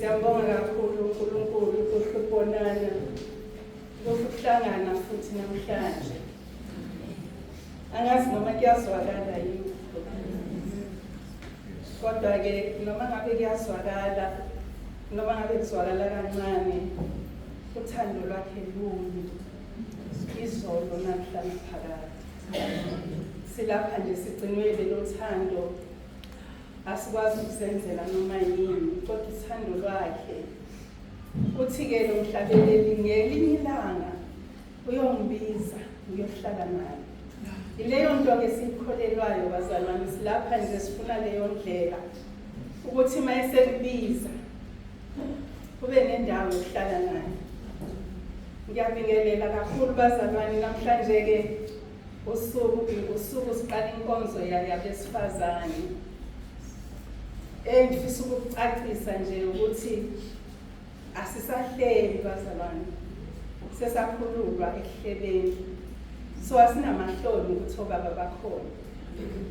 Siyambonga kakhulu uNkulunkulu ukubonana lokuhlangana futhi namhlanje. Angazi noma kuyazwakala yini. Kodwa ke noma ngabe kuyazwakala noma ngabe kuzwakala kancane uthando lwakhe lumi izolo namhlanje phakathi. Silapha nje sigcinwe lelo thando. Asikwazi ukusenzela noma yini kodwa uthando lwakhe uthi-ke lo mhlabeleli ngelinye ilanga uyongibiza ngiyohlala naye. Ileyo nto-ke siyikholelwayo bazalwane, silapha nje sifuna leyo ndlela ukuthi uma esekubiza kube nendawo yokuhlala naye. Ngiyabingelela kakhulu bazalwane, namhlanje-ke usuku siqala inkonzo yabesifazane. Ngifisa ukucacisa nje ukuthi asisahleli bazalwane, sesakhululwa ekuhleleni. So asinamahloni ukuthi obaba bakhona,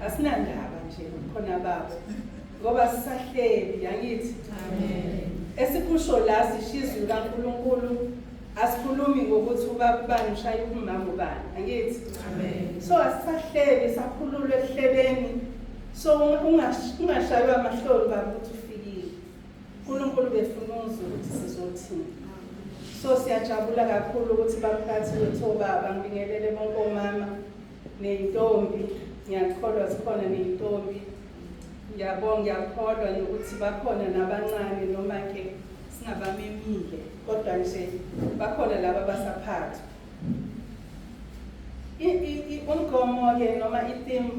asinandaba nje khona babo ngoba sisahleli, yangithi amen. Esikusho la sishizwe kaNkulunkulu, asikhulumi ngokuthi ubaba ubani ushaya umama ubani, yangithi amen. So asisahleli, sakhululwa ekuhleleni. So ungashaywa amahloni baba ukuthi ufikile. uNkulunkulu befuna ukuthi sizothini. So siyajabula kakhulu ukuthi baphathi wethu obaba, ngibingelele bonke omama neyintombi. Ngiyakholwa zikhona neyintombi. Ngiyabonga, ngiyakholwa nokuthi bakhona nabancane noma ke singabamemile kodwa nje bakhona laba basaphatha. Umgomo-ke noma itheme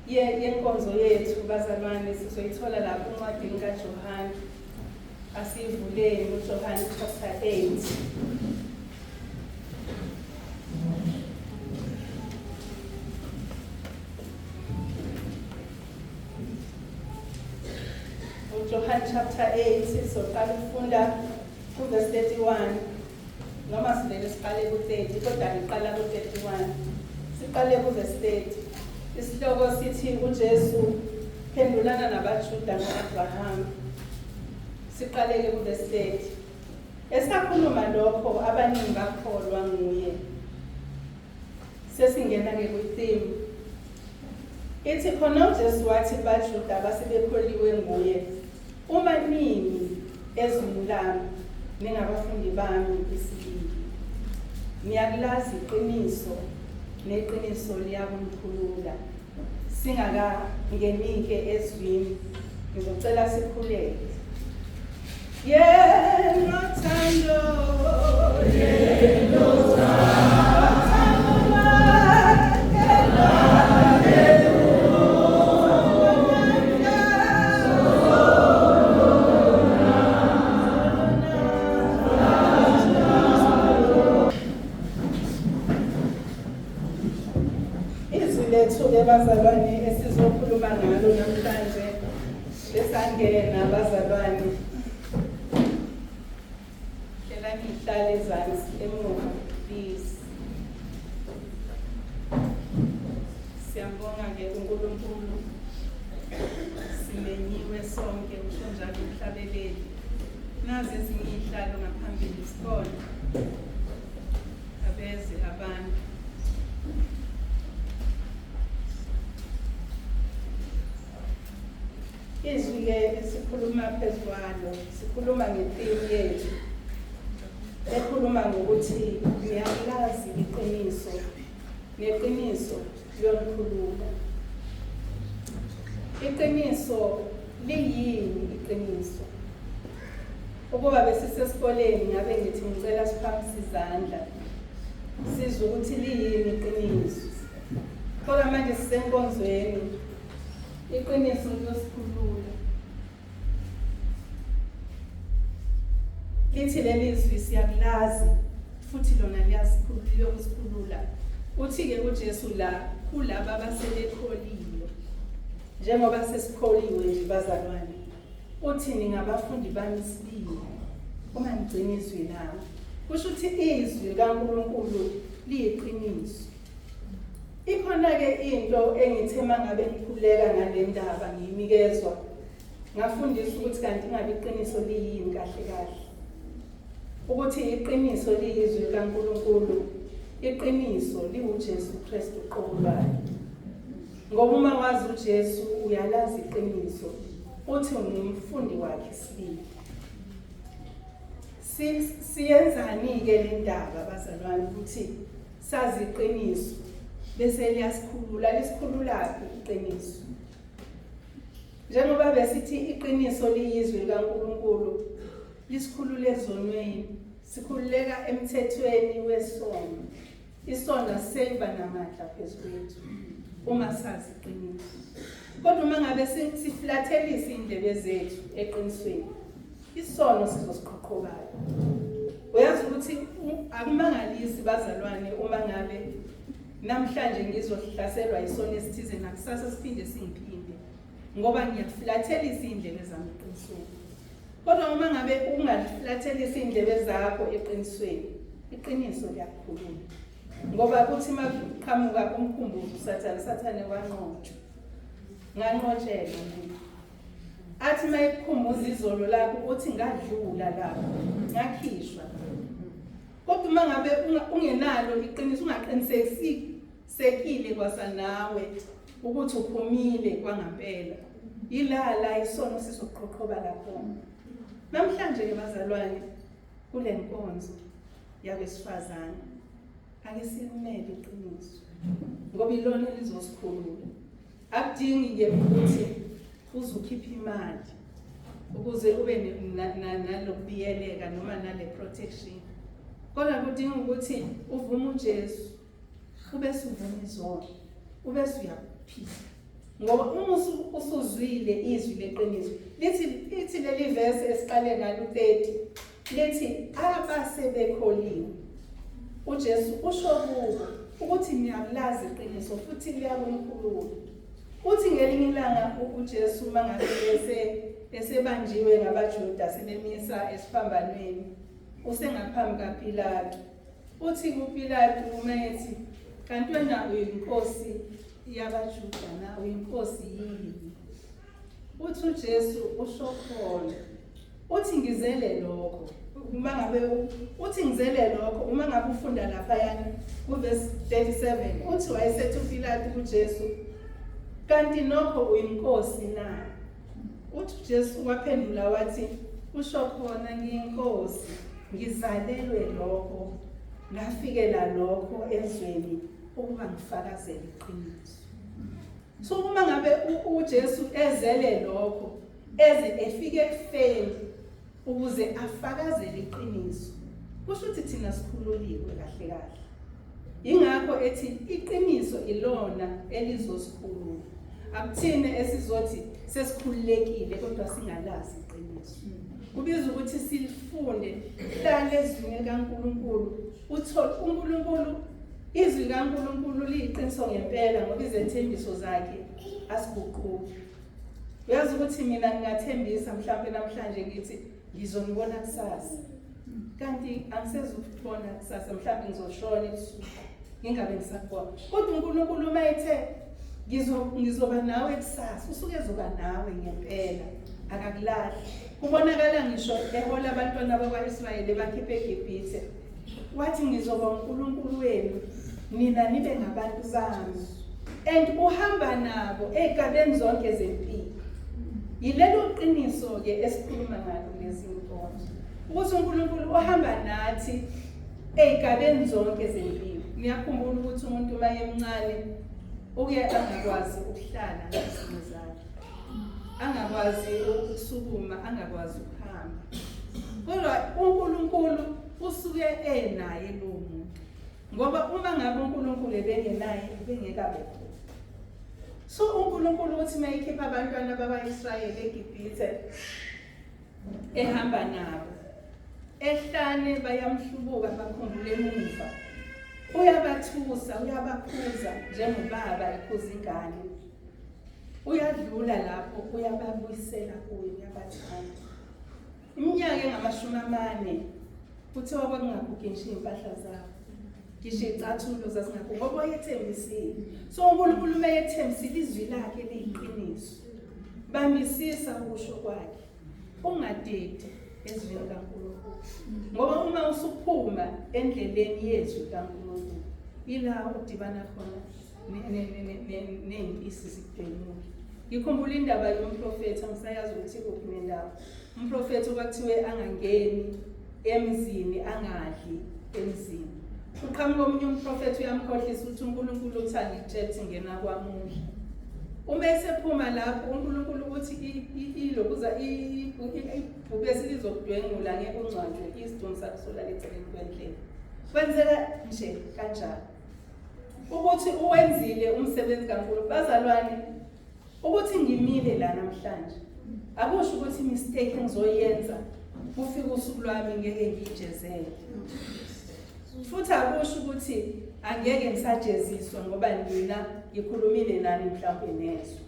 yenkonzo yethu bazalwane sizoyithola lapho encwadini kaJohane. Asivuleni uJohane chapter 8. uJohane chapter 8 sizoqala ukufunda ku-verse 31 noma sivele siqale ku-30 kodwa ngiqala ku-31. Siqale ku-verse 30. Isihloko sithi uJesu phendulana nabaJuda ngo-Abraham. Siqaleke ku-verse 30. Esakhuluma lokho abaningi bakholwa nguye. Sesingena-ke kwitheme. Ithi khona uJesu wathi baJuda basebekholiwe nguye, uma nini ezweni lami ningabafundi bami isibili. Ngiyakulazi iqiniso neqiniso liyakumkhulula. Singakangenike ezwini ngizocela sikhuleke. Yena thando, yena bazalwane esizokhuluma ngalo namhlanje esangena bazalwane. Hlela ngihlale ezansi emuva please. Siyambonga-ke uNkulunkulu, simenyiwe sonke usho njalo umhlabeleli. Nazi ezinye iy'hlalo ngaphambili sikhona, abeze abantu. Izwi-ke esikhuluma phezu kwalo, sikhuluma ngetheme yethu ekhuluma ngokuthi ngiyalazi iqiniso, neqiniso liyonikhulula. Iqiniso liyini iqiniso? Ukuba besisesikoleni ngabe ngithi ngicela siphakamisa izandla sizwe ukuthi liyini iqiniso. Kodwa manje sisenkonzweni, iqiniso liyosikhulula. Lithi leli zwi siyakulazi futhi lona liyosikhulula. Uthi-ke uJesu la kulaba abasebekholile, njengoba sesikholiwe nje bazalwane, uthi ningabafundi bami sibili uma nigcina izwi lami. Kusho ukuthi izwi likaNkulunkulu liyiqiniso. Ikhona-ke into engithe uma ngabe ngikhuleka ngale ndaba ngiyinikezwa ngafundisa ukuthi kanti ngabe iqiniso liyini kahle kahle. Ukuthi iqiniso liyizwi likaNkulunkulu, iqiniso liwuJesu Kristu uqobolwayo. Ngoba uma wazi uJesu uyalazi iqiniso, uthi ungumfundi wakhe sibili. Siyenzani-ke le ndaba bazalwane ukuthi sazi iqiniso bese liyasikhulula, lisikhululaphi iqiniso? Njengoba besithi iqiniso liyizwi likaNkulunkulu, lisikhulule ezonweni, sikhululeka emthethweni wesono. Isono siba namandla phezu kwethu uma sazi iqiniso. Kodwa uma ngabe siflathelisa indlebe zethu eqinisweni, isono sizosiqhoqhobayo. Uyazi ukuthi akumangalisi bazalwane uma ngabe namhlanje ngizohlaselwa isono esithize nakusasa siphinde singiphinde, ngoba ngiyaflathelisa indlebe zami eqinisweni. Kodwa uma ngabe ungaflathelisa indlebe zakho eqinisweni, iqiniso liyakhuluma. Ngoba kuthi makuqhamuka umkhumbuzo usathane wanqotshwa. Nganqotshelwa mina. Athi mayikhumbuza izolo lakho uthi ngadlula lapho, ngakhishwa. Kodwa uma ngabe ungenalo iqiniso, ungaqinisekile kwasanawe ukuthi uphumile kwangampela, ilala isono sizoqhoqhoba lapho. Namhlanje bazalwane kule nkonzo yabesifazane ake silimele iqiniso ngoba ilona elizosikhulula. Akudingi-ke ukuthi uzukhipha imali ukuze ube nalokubiyeleka noma nale protection. Kodwa kudinga ukuthi uvume uJesu, ube suvuma izono, ube suyaphila. Ngoba uma usuzwile izwi leqiniso, lithi leli verse esiqale ngalo 30, lithi abasebekholiwe. uJesu usho kubo ukuthi niyalazi iqiniso futhi liyakumkhulula. Uthi ngelinye ilanga uJesu mangabe esebanjiwe ngabaJuda sebemisa esiphambanweni, usengaphambi kaPilato. Uthi kuPilato umethi, kanti wena uyinkosi yabaJuda na uyinkosi yini? Uthi uJesu usho khona, uthi ngizele lokho. Uma ngabe uthi ngizele lokho, uma ngabe ufunda lapha yana kuverse 37, uthi wayesethi uPilato kuJesu, kanti nokho uyinkosi na? Uthi uJesu waphendula wathi, usho khona ngiyinkosi, ngizalelwe lokho, ngafikela lokho ezweni ukuba ngifakazele iqiniso. So uma ngabe uJesu ezele lokho, eze efike ekufeni ukuze afakazele iqiniso, kusho ukuthi thina sikhululiwe kahle kahle. Ingakho ethi iqiniso ilona elizosikhulula. Akuthine esizothi sesikhululekile kodwa singalazi iqiniso. Kubiza ukuthi silifunde hlale ezwini likaNkulunkulu, uthole uNkulunkulu, izwi likaNkulunkulu liyiqiniso ngempela ngoba izethembiso zakhe asiguquki. Uyazi ukuthi mina ngingathembisa mhlawumbe namhlanje ngithi ngizonibona kusasa, kanti angisezukubona kusasa, mhlawumbe ngizoshona ebusuku ngingabe ngisakubona. Kodwa uNkulunkulu uma ethe ngizoba nawe kusasa, usuke ezoba nawe ngempela, akakulahli. Kubonakala ngisho ehola abantwana bakwa-Israyeli bakhiphe eGibhithe, wathi ngizoba uNkulunkulu wenu, nina nibe ngabantu bami, and uhamba nabo ey'gabeni zonke zempilo. Yilelo qiniso-ke esikhuluma ngalo lezi nkonzo, ukuthi uNkulunkulu uhamba nathi ey'gabeni zonke zempilo. Ngiyakhumbula ukuthi umuntu uma emncane uke angakwazi ukuhlala ngezimo zakhe, angakwazi ukusukuma, angakwazi ukuhamba. Kodwa uNkulunkulu usuke enaye lo muntu, ngoba uma ngabe uNkulunkulu ebengenaye bengekabe khona. So uNkulunkulu uthi mayikhipha abantwana bakwa-Israyeli eGibhithe, ehamba nabo, ehlane bayamhlubuka bakhumbule emuva, uyabathusa, uyabakhuza njengobaba ekhuza ingane. Uyadlula lapho, uyababuyisela kuye, uyabathanda. Iminyaka engama40 kuthiwa kwakungagugi ngisho iy'mpahla zabo, ngisho iy'cathulo zazingagugi ngoba wayethembisile. So uNkulunkulu uma yethembisile izwi lakhe liyiqiniso, bamisisa ukusho kwakhe. Ungadedi ezwini kaNkulunkulu. Ngoba uma usuphuma endleleni yezwi kaNkulunkulu, ila udibana khona nempisi zikubhekile. Ngikhumbula indaba yomprofeti, angisayazi ukuthi kuphi nendawo. Umprofeti okwakuthiwe angangeni emzini, angadli emzini. Uqhamuka omunye umprofeti uyamkhohlisa ukuthi uNkulunkulu uthanda ikuthethe ngena kwamuhle. Uma esephuma lapho uNkulunkulu uthi ilokuza ibhubesi lizokudwengula ngeke uncwajwe isidumbu sakusola eceleni kwendlela. Kwenzeka nje kanjalo. Ukuthi uwenzile umsebenzi kaNkulunkulu. Bazalwane, ukuthi ngimile la namhlanje akusho ukuthi mistake engizoyenza kufika usuku lwami ngeke ngijezele. Futhi akusho ukuthi angeke ngisajeziswa ngoba mina ngikhulumile nani mhlawumbe nezwe.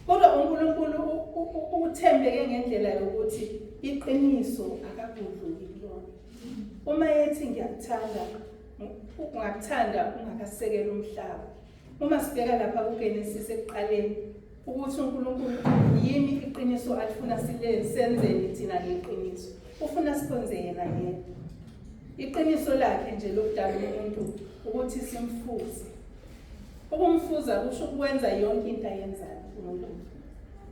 Kodwa uNkulunkulu uthembeke ngendlela yokuthi iqiniso akakudluli kulona. Uma yethi ngiyakuthanda, ungakuthanda ungakasekela umhlaba. Uma sibheka lapha kuGenesis ekuqaleni ukuthi uNkulunkulu yini iqiniso alifuna senzeni thina ngeqiniso. Ufuna sikhonze yena yedwa. Iqiniso lakhe nje lokudala umuntu ukuthi simfuze. Ukumfuza kusho ukwenza yonke into ayenzayo uNkulunkulu.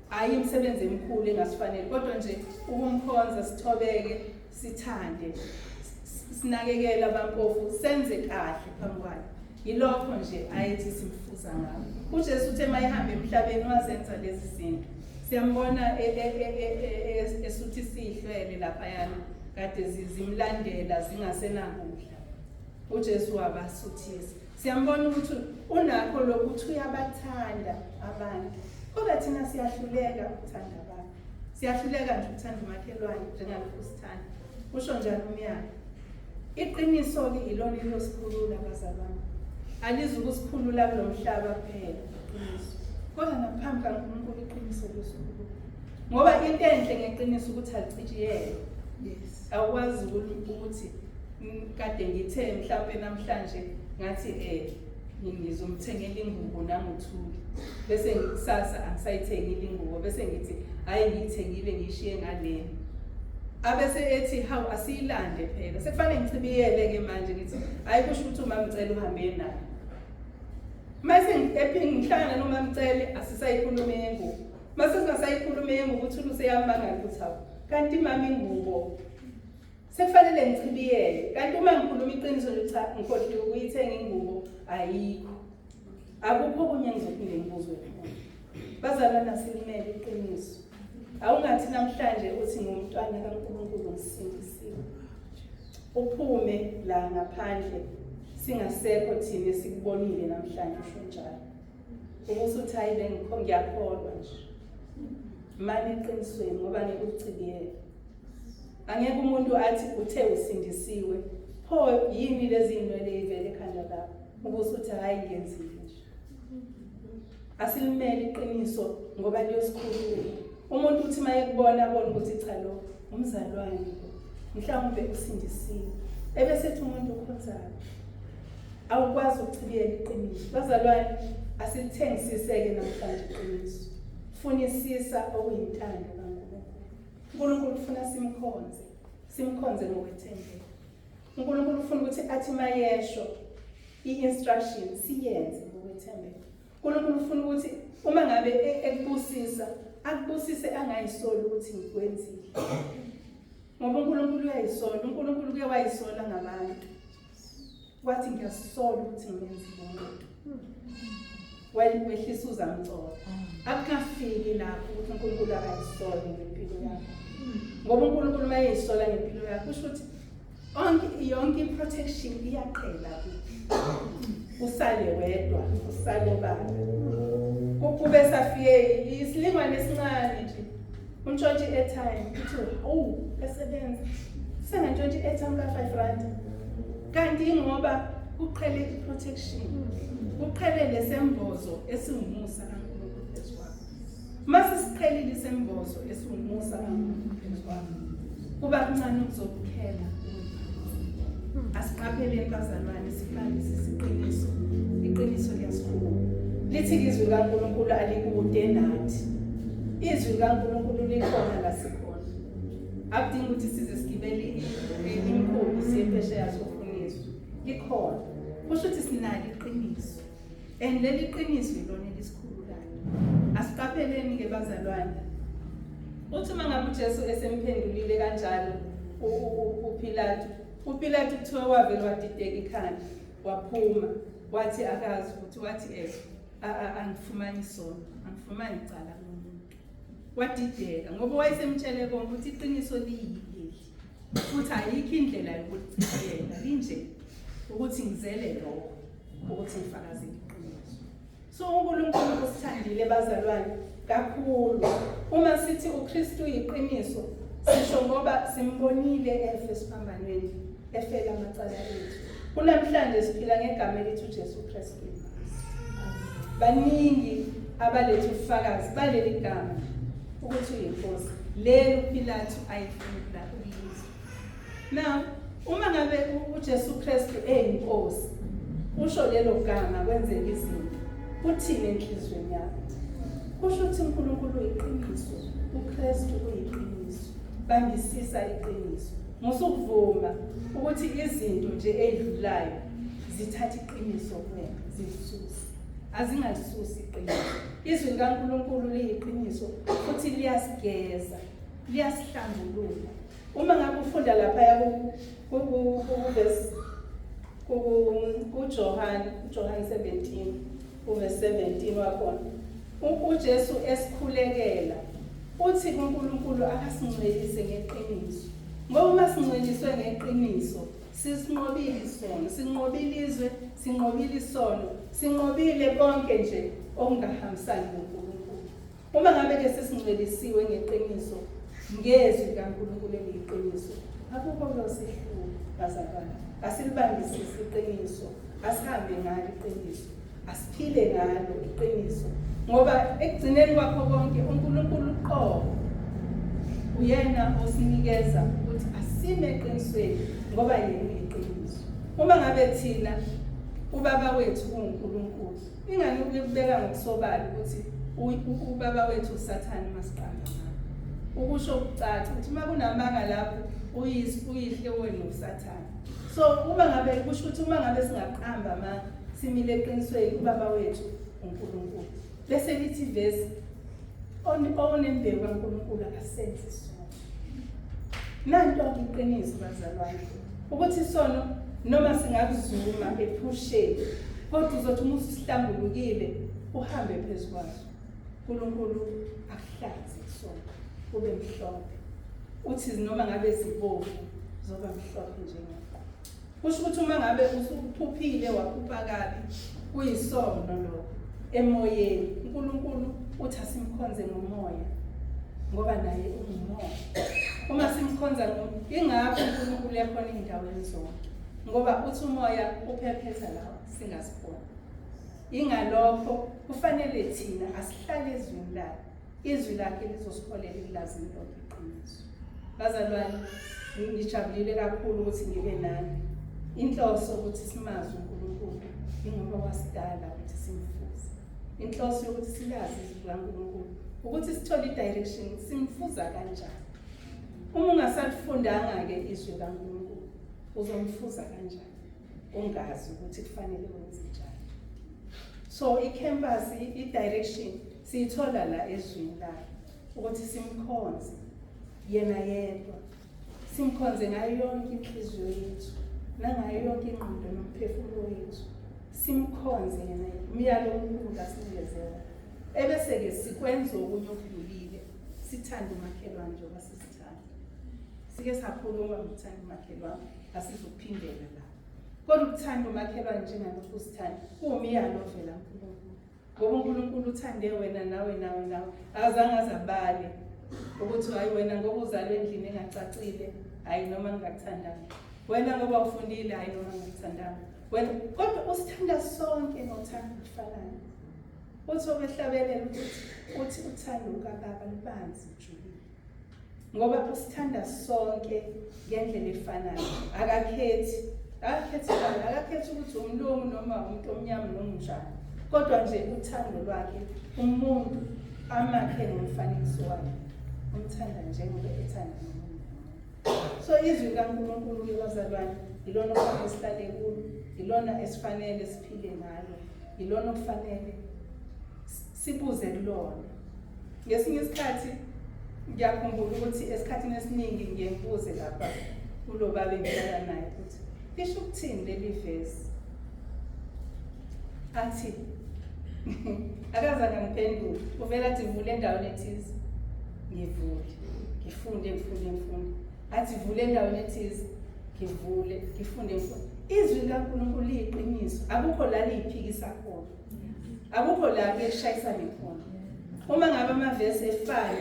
Hayi imisebenzi emikhulu engasifanele, kodwa nje ukumkhonza, sithobeke, sithande, sinakekele abampofu, senze kahle phambi kwakhe. Yilokho nje ayethi simfuza ngakho. uJesu uthe mayihamba emhlabeni wazenza lezi zinto. Siyambona esuthi sihlwele lapha yana kade zimlandela zingasenakudla. uJesu wabasuthisa. Siyambona ukuthi unakho lokuthi uyabathanda abantu. Kodwa thina siyahluleka ukuthanda abantu. Siyahluleka nje ukuthanda umakhelwane njengalokhu sithanda. Usho njalo umyalo. Iqiniso ke ilona elosikhulula abazalwane. Alizukusikhulula kulo mhlaba kuphela iqiniso. Kodwa naphambi kaNkulunkulu iqiniso losikhulula. Ngoba into enhle ngeqiniso ukuthi alicijiyele. Yes. Awukwazi ukuthi kade ngithe mhlawumbe namhlanje ngathi ngizomthengela ingubo nangothuli. Bese ngikusasa angisayithengile ingubo bese ngithi hayi ngiyithengile ngishiye ngalena. Abese ethi hawu asiyilande phela. Sekufanele ngichibiyele ke manje ngithi hayi kusho ukuthi umamcela uhambe naye. Mase ngihlangana nomamcela asisayikhuluma yengubo. Mase singasayikhuluma yengubo uthi useyamanga ukuthi hawu kanti mama ingubo sekufanele ngichibiyele. Kanti uma ngikhuluma iqiniso lithi cha ngikhohliwe ukuyithenga ingubo ayikho. Akukho kunye ngizophinde ngibuzwe khona. Bazalwana silimele iqiniso. Awungathi namhlanje uthi ngumntwana kaNkulunkulu ngisindisiwe. Uphume la ngaphandle singasekho thina sikubonile namhlanje usho njalo. Ukusuthi hayi ngiyakholwa nje. Mali iqinisweni ngoba ngikuchibiyele. Angeke umuntu athi uthe usindisiwe. Pho yini lezi zinto elivele ekhanda lakho? Ukusuthi hayi ngiyenzile nje. Asilimele iqiniso ngoba liyosikhulula. Umuntu uthi mayekubona abona ukuthi cha lo umzalwane mhlawumbe usindisiwe. Ebese ethi umuntu ukhonzayo. Awukwazi ukuchibiyela iqiniso. Bazalwane asilithengisiseke namhlanje iqiniso. Funisisa okuyintando kaNkulunkulu. uNkulunkulu ufuna simkhonze. Simkhonze ngokwethembeka. uNkulunkulu ufuna ukuthi athi mayesho i-instruction siyenze ngokwethembeka. uNkulunkulu ufuna ukuthi uma ngabe ekubusisa akubusise angayisoli ukuthi ngikwenzile. Ngoba uNkulunkulu uyayisola, uNkulunkulu uke wayisola ngabantu. Wathi ngiyasola ukuthi ngenzile umuntu. Wehlisa uzamthola. Akafiki lapho ukuthi uNkulunkulu akayisole ngempilo yakho. Ngoba uNkulunkulu mayeyisola ngempilo yakho kusho ukuthi yonke protection iyaqhela kuwe. Usale wedwa, usale baba. Kube safike isilingwane esincane nje. Untshontshe airtime uthi esebenza. Sengantshontshe airtime ka5 rand. Kanti ngoba uqhele iprotection. Uqhele lesembozo esingumusa kaNkulunkulu phezwakho. Mase siqhelile isembozo esingumusa kaNkulunkulu phezwakho. Kuba kuncane ukuzokukhela. Asiqapheleni bazalwane siphangise isiqiniso. Iqiniso liyasikhulula. Lithi izwi kaNkulunkulu alikude nathi. izwi likaNkulunkulu likhona la sikhona. Akudingi ukuthi size sigibele imkhulu siye phesheya sofuniswa. Likhona. Kusho ukuthi sinalo iqiniso. And leli qiniso ilona elisikhululayo. Asiqapheleni ke bazalwane. Uthi mangabe uJesu esemphendulile kanjalo uPilato kuthiwa wavele wadideka ikhanda waphuma wathi akazi ukuthi wathi angifumani isono angifumani icala lomuntu wadideka ngoba wayesemtshele konke ukuthi iqiniso liyileli futhi ayikho indlela yokulichithela linje ukuthi ngizele lokho ukuthi ngifakazele iqiniso. So uNkulunkulu usithandile bazalwane kakhulu. Uma sithi uKristu uyiqiniso sisho ngoba simbonile efe esiphambanweni efela amacala ethu. Kunamhlanje siphila ngegama elithi uJesu Kristu. Baningi abaletha ubufakazi baleli gama ukuthi uyinkosi. Lelo uPilato ayifuna ukuyizwa. Now uma ngabe uJesu Kristu eyinkosi usho lelo gama kwenzeka izinto kuthini enhlizweni yakho? Kusho ukuthi uNkulunkulu uyiqiniso, uKristu uyiqiniso. Bambisisa iqiniso. Musukuvuma ukuthi izinto nje edlulayo zithatha iqiniso kuwena, zisuse. Azingalisusi iqiniso. Izwi likaNkulunkulu liyiqiniso futhi liyasigeza, liyasihlambulula. Uma ngabe ufunda lapha kuverse uJohn 17 uverse 17 wakhona. uJesu esikhulekela uthi uNkulunkulu akasingcwelise ngeqiniso. Ngoba uma singcweliswe ngeqiniso sisinqobile isono, sinqobile izwe, sinqobile isono, sinqobile konke nje okungahambisani noNkulunkulu. Uma ngabe ke sesingcwelisiwe ngeqiniso ngezwi likaNkulunkulu eliyiqiniso akukho losihlupho bazalwane. Asilibambisise iqiniso, asihambe ngalo iqiniso, asiphile ngalo iqiniso. Ngoba ekugcineni kwakho konke uNkulunkulu uqobo uyena osinikeza ukuthi asime eqinisweni ngoba yena iqiniso. Uma ngabe thina ubaba wethu uNkulunkulu ingani ukubeka ngokusobala ukuthi ubaba wethu uSathane masiqamba ngakho. Ukusho ukucaca ukuthi uma kunamanga lapho uyihle wena uSathane. So uma ngabe kusho ukuthi uma ngabe singaqamba manje simile eqinisweni ubaba wethu uNkulunkulu. Bese lithi verse onembewu kaNkulunkulu akasenze isono. Nanto iqiniso bazalwane ukuthi isono noma singakuzuma ephusheni kodwa uzothi uma usihlambulukile uhambe phezulu kwaso. uNkulunkulu akuhlanze isono ube mhlophe. Uthi noma ngabe zibovu zoba mhlophe njengako. Kusho ukuthi uma ngabe usuphuphile waphupha kabi kuyisono lokho emoyeni uNkulunkulu uthi asimkhonze ngomoya ngoba naye ungumoya. Uma simkhonza ingakho uNkulunkulu yakhona indaweni zonke ngoba uthi umoya uphephetha lawo singasibona. Ingalokho kufanele thina asihlale ezwini lakhe, izwi lakhe lizosipholela ilazi lonke iqiniso. Bazalwane ngijabulile kakhulu ukuthi ngibe nani. Inhloso ukuthi simazi uNkulunkulu ingoba wasidala ukuthi simfuze. Inhloso yokuthi silazi izwi likaNkulunkulu ukuthi sithole i-direction simfuza kanjani. Uma ungasalifundanga ke izwi likaNkulunkulu uzomfuza kanjani ungazi ukuthi kufanele wenze njani. So i-campus i-direction siyithola la ezwini lakhe ukuthi simkhonze yena yedwa, simkhonze ngayo yonke inhliziyo yethu nangayo yonke ingqondo nomphefumulo wethu. Simkhonze yena umyalo omkhulu asinikezela. Ebese-ke sikwenza okunye okudlulile, sithande umakhelwane njengoba sisithanda. Sike sakhuluma ngokuthanda umakhelwane asizukuphindela la. Kodwa ukuthanda umakhelwane njengalokhu usithanda kuwumyalo ovela kuNkulunkulu. Ngoba uNkulunkulu uthande wena nawe. Azange azabale ukuthi hayi wena ngoba uzalwe endlini engacacile, hayi noma ngingakuthandanga. Wena ngoba ufundile, hayi noma ngingakuthandanga. Wena kodwa usithanda sonke ngothando olufanayo. Uthi obehlabelela uthi uthando lukaBaba lubanzi ujulile. Ngoba usithanda sonke ngendlela efanayo. Akakhethi ukuthi umlungu noma umuntu omnyama noma njani. Kodwa nje uthando lwakhe umuntu amakhe ngomfanekiso wakhe, umthanda njengoba ethanda nomuntu. So izwi likaNkulunkulu bazalwane ilona okufanele sihlale kulo, ilona esifanele siphile ngalo, ilona okufanele sibuze kulona. Ngesinye isikhathi ngiyakhumbula ukuthi esikhathini esiningi ngiyebuze lapha kulo baba engihlala naye ukuthi lisho ukuthini leli verse. Athi akazange ngiphendule, uvela athi vule endaweni ethize, ngivule, ngifunde. Athi vule endaweni ethize, ngivule, ngifunde. Izwi likaNkulunkulu liyiqiniso, akukho la liyiphikisa khona, akukho la kuyeshayisana khona. Uma ngabe amavesi efana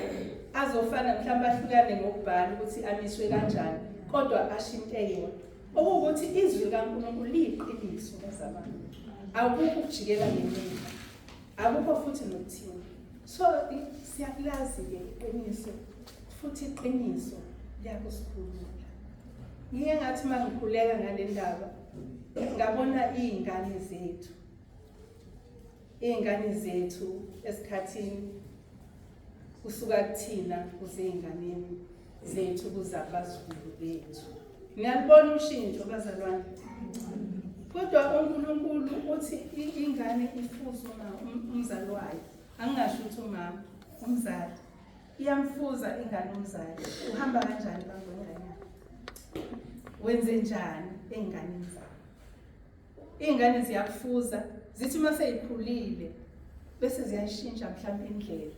azofana mhlawumbe ahlukane ngokubhala ukuthi amiswe kanjani, kodwa ashinte yona. Okuwukuthi izwi likaNkulunkulu liyiqiniso lezabantu, akukho ukujikela ngemuva, akukho futhi nokuthini. So siyakulazi-ke iqiniso, futhi iqiniso liyakusikhulula. Ngiye ngathi uma ngikhuleka ngale ndaba ngabona iy'ngane zethu esikhathini kusuka kuthina kuze ey'nganeni zethu kuze abazukulu bethu. Ngiyalibona ushintsho bazalwane. Kodwa uNkulunkulu uthi ingane ifuza umzali wayo. Angingasho ukuthi umama, umzali. Iyamfuza ingane umzali. Uhamba kanjani bangongane? Wenze njani ey'nganeni zakho? Iy'ngane ziyakufuza, zithi uma seyikhulile bese ziyashintsha mhlawumbe indlela.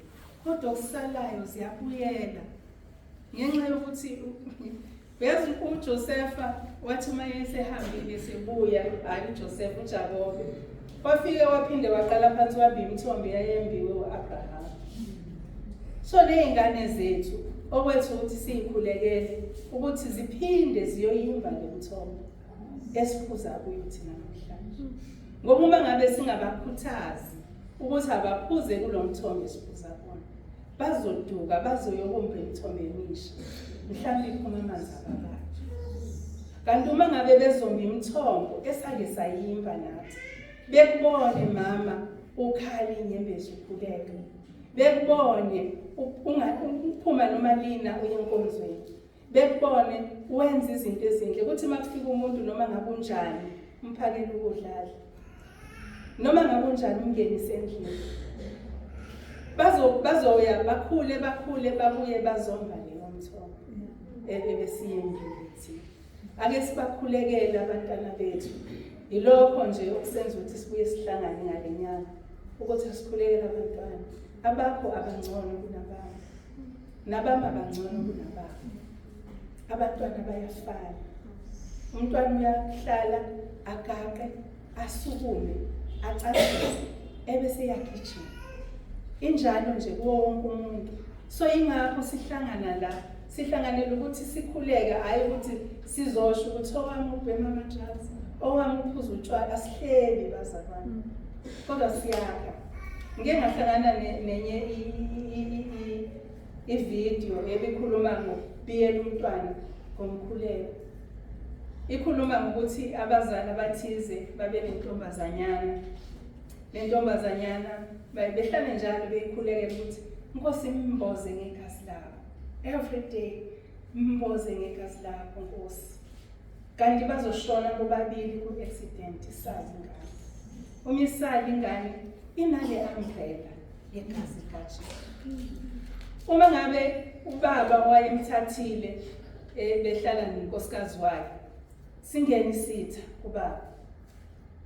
Kodwa okusalayo ziyabuyela. Ngenxa yokuthi uyazi uJosefa wathi uma esehambile sebuya, hayi uJosefa uJakobe, wafike waphinde waqala phansi wabika imithombo eyayembiwe u-Abraham. So ley'ngane zethu okwethu ukuthi siyikhulekele ukuthi ziphinde ziyoyimba le mithombo esiphuza kuyo thina namhlanje. Ngoba uma ngabe singabakhuthazi ukuthi abaphuze kulo mthombo esiphuza kona, bazoduka bazoyokumba imithombo emisha, mhlawumbe iphuma amanzi abakayo. Kanti uma ngabe bezomba imithombo esake sayimba nathi, bekubone mama ukhala inyembezi ukhuleka, bekubone uphuma noma lina uyenkonzweni, bekubone wenza izinto ezinhle, ukuthi uma kufika umuntu noma ngabe unjani umphakele ukudlala, noma ngabe unjani umngenise endlini, bazoya bakhule babuye bazomba leyo mthombo ebesiyembile thina. Ake sibakhulekele abantwana bethu. Ilokho nje okusenza ukuthi sibuye sihlangane ngale nyanga, ukuthi asikhulekele abantwana. Abakho abangcono kunabami, nabami abangcono kunabami. Abantwana bayafana. Umntwana uyahlala, agaxe, asukume, acacise, ebese yagijima. Injalo nje kuwo wonke umuntu. So ingakho sihlangana la, sihlanganele ukuthi sikhuleke, hayi ukuthi sizosho ukuthi owami ubhema amajazi, owami uphuza utshwala, asihleli bazalwane. Kodwa siyakha. Ngike ngahlangana nenye ivideo ebikhuluma ngokubiyela umntwana ngomkhuleko. Ikhuluma ngokuthi abazali abathize babe nentombazanyana. Le ntombazanyana behlale njalo beyikhulekela ukuthi Nkosi imboze ngegazi lakho. Every day imboze ngegazi lakho Nkosi. Kanti bazoshona bobabili ku-accident isazi ingane. Uma isazi ingane inale umbrella yegazi likaJesu. Uma ngabe ubaba wayemthathile behlala nenkosikazi wakhe, singene isitha kubaba,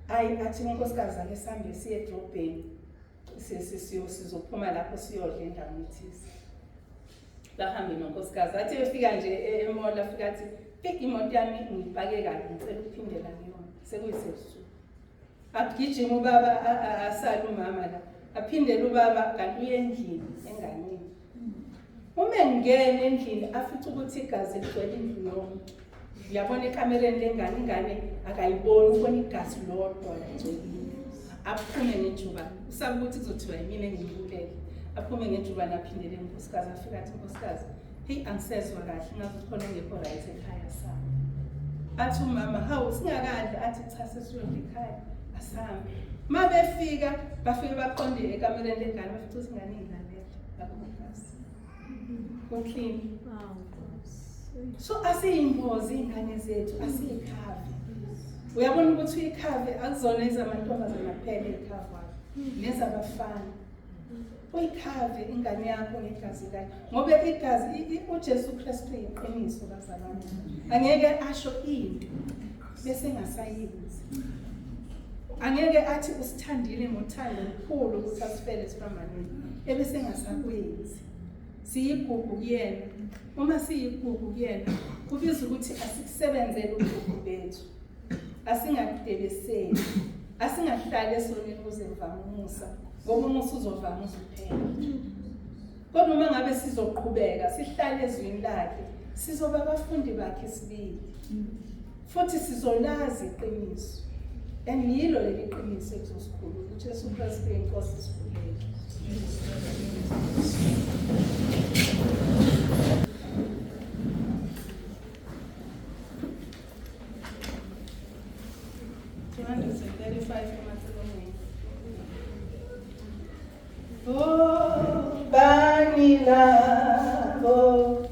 ayi athi unkosikazi ake sihambe siye edrobheni sizophuma lapho siyodla endaweni ethize. Bahambe nonkosikazi, athi efika nje emola afika athi imoto yami ngipake kabi ngicela ukuphindela kuyona, sekuyisebusuku. Agijima ubaba asala umama la, aphindele ubaba kanti uye endlini enganeni. Uma ngene endlini afithi ukuthi igazi ligcwele indlu yonke. Ngiyabona ekamereni lengane, ingane akayiboni, ubona igazi lodwa ligcwele. Aphume ngejuba, usaba ukuthi kuzothiwa yimina engiyibulele. Aphume ngejuba aphindele unkosikazi, afika athi unkosikazi, hey angisezwa kahle ngathi khona ngekho right ekhaya sami. Athi umama, hawu singakadla, athi cha sesiyodla ekhaya, asahambe. Uma befika bafike baqonde ekamereni lengane, bafithi ukuthi ingane ingane. uclean. So asiyimbozi ingane zethu, asiyikhave. Uyabona ukuthi uyikhave akuzona ezamantombazana kuphela ezikhavayo, nezabafana. Uyikhave ingane yakho ngegazi lakhe, ngoba igazi uJesu Kristu iqiniso bazalwane. Angeke asho into bese engasayenzi. Angeke athi usithandile ngothando olukhulu ukuthi asifele sibambaneni ebese engasakwenzi. Siyigugu kuyena. Uma siyigugu kuyena kubiza ukuthi asikusebenzele ubugugu bethu. Asingakudebeseli. Asingahlali esonweni ukuze ngivame umusa. Ngoba umusa uzovama uzuphela. Kodwa uma ngabe sizoqhubeka sihlale ezwini lakhe, sizoba abafundi bakhe sibili. Futhi sizolazi iqiniso. Yilo leli qiniso ekuzosikhulu ukuthi uJesu Kristu inkosi sifulele. Oh, bani lavo,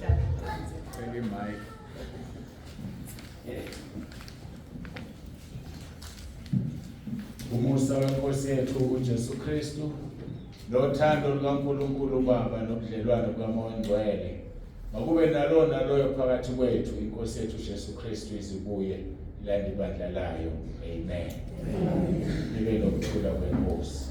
Sihlale phansi. Thank you, Mike. Umusa weNkosi yethu uJesu Kristu, nothando lukaNkulunkulu uBaba nobudlelwano bukaMoya Ngcwele, makube naloyo phakathi kwethu iNkosi yethu uJesu Kristu izibuye landi ibandla layo. Amen. Nibe nokuthula kweNkosi.